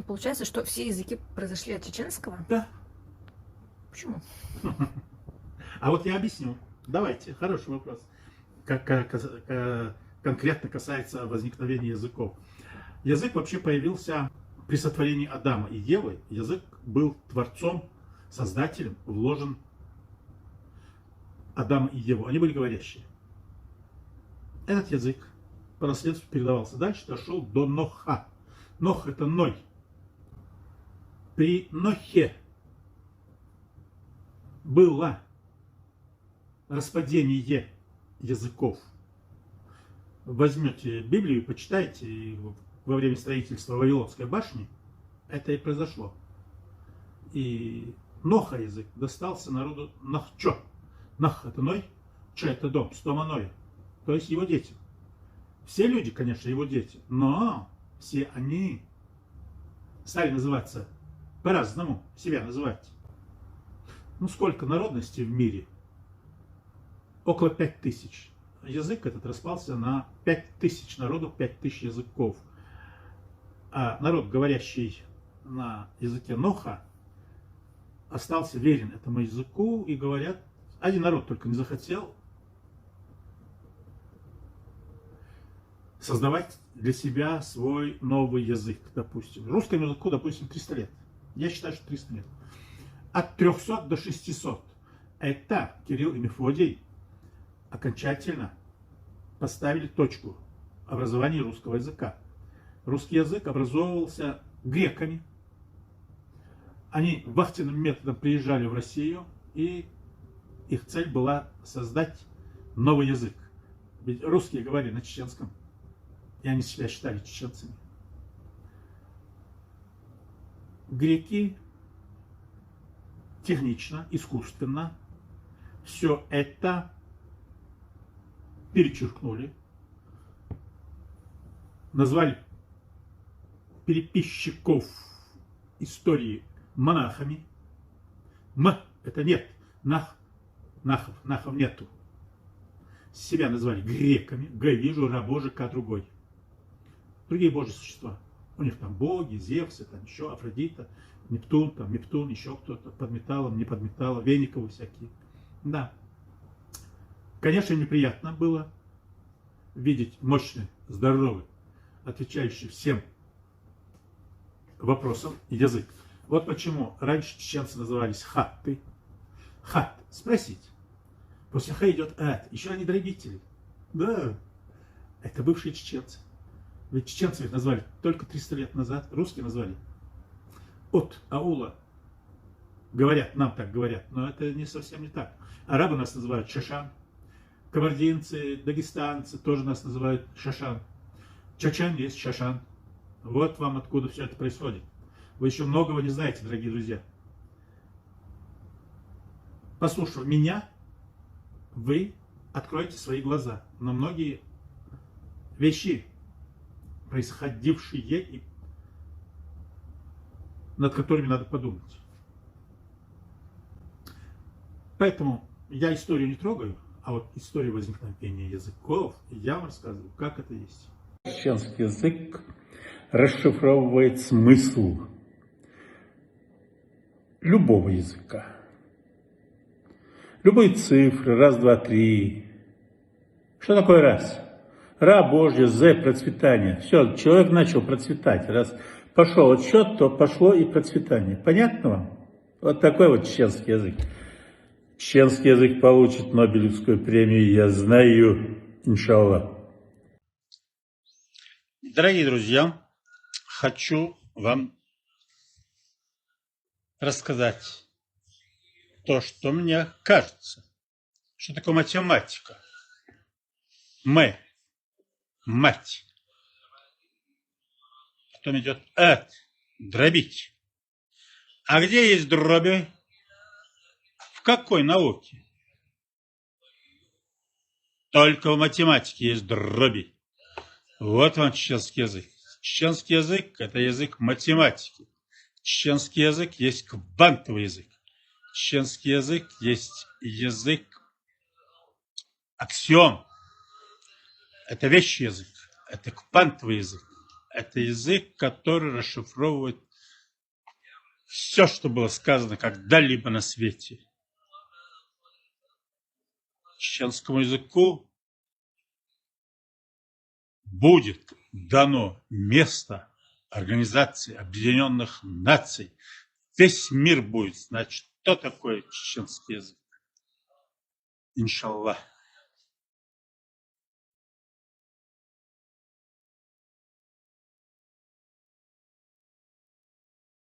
получается, что все языки произошли от чеченского? Да. Почему? А вот я объясню. Давайте, хороший вопрос. Как конкретно касается возникновения языков. Язык вообще появился при сотворении Адама и Евы. Язык был творцом, создателем, вложен Адама и Еву. Они были говорящие. Этот язык по наследству передавался дальше, дошел до Ноха. Нох — это Ной. При Нохе было распадение языков. Возьмете Библию, почитайте, и во время строительства Вавилонской башни это и произошло. И Ноха язык достался народу Нахчо. Нах — это Ной, Чо — это дом, стома Ноя, то есть его дети. Все люди, конечно, его дети, но все они стали называться по-разному, себя называть. Ну, сколько народностей в мире? Около 5000. Язык этот распался на 5000 народов, 5000 языков. А народ, говорящий на языке Ноха, остался верен этому языку, и говорят, один народ только не захотел создавать для себя свой новый язык, допустим. Русскому языку, допустим, 300 лет. Я считаю, что 300 лет. От 300 до 600. Это Кирилл и Мефодий окончательно поставили точку образования русского языка. Русский язык образовывался греками. Они вахтенным методом приезжали в Россию, и их цель была создать новый язык. Ведь русские говорили на чеченском, и они себя считали чеченцами. Греки технично, искусственно все это перечеркнули, назвали переписчиков истории монахами. Это нет, нахов нету. Себя назвали греками. Г вижу, Ра Божий, К другой. Другие божьи существа. У них там боги, Зевсы, там еще Афродита, Нептун, еще кто-то, под металлом, не под металлом, Вениковы всякие. Да. Конечно, неприятно было видеть мощный, здоровый, отвечающий всем вопросам язык. Вот почему раньше чеченцы назывались хатты. Хат. Спросить. После ха идет ат. Еще они дробители. Да. Это бывшие чеченцы. Ведь чеченцы их назвали только 300 лет назад. Русские назвали от аула. Говорят, нам так говорят, но это не совсем не так. Арабы нас называют шашан. Кабардинцы, дагестанцы тоже нас называют шашан. Чачан есть шашан. Вот вам откуда все это происходит. Вы еще многого не знаете, дорогие друзья. Послушав меня, вы откроете свои глаза на многие вещи, происходившие и над которыми надо подумать. Поэтому я историю не трогаю, а вот историю возникновения языков я вам рассказываю, как это есть. Чеченский язык расшифровывает смысл любого языка. Любые цифры, раз, два, три. Что такое раз? Ра Божья, З процветание. Все, человек начал процветать. Раз пошел отсчет, то пошло и процветание. Понятно вам? Вот такой вот чеченский язык. Чеченский язык получит Нобелевскую премию, я знаю, иншаллах. Дорогие друзья, хочу вам рассказать то, что мне кажется. Что такое математика? Мать. Потом идет ат, дробить. А где есть дроби? В какой науке? Только в математике есть дроби. Вот вам чеченский язык. Чеченский язык – это язык математики. Чеченский язык есть квантовый язык. Чеченский язык есть язык аксиом. Это вещий язык. Это квантовый язык. Это язык, который расшифровывает все, что было сказано когда-либо на свете. Чеченскому языку будет дано место Организации Объединенных Наций. Весь мир будет знать, что такое чеченский язык. Иншаллах.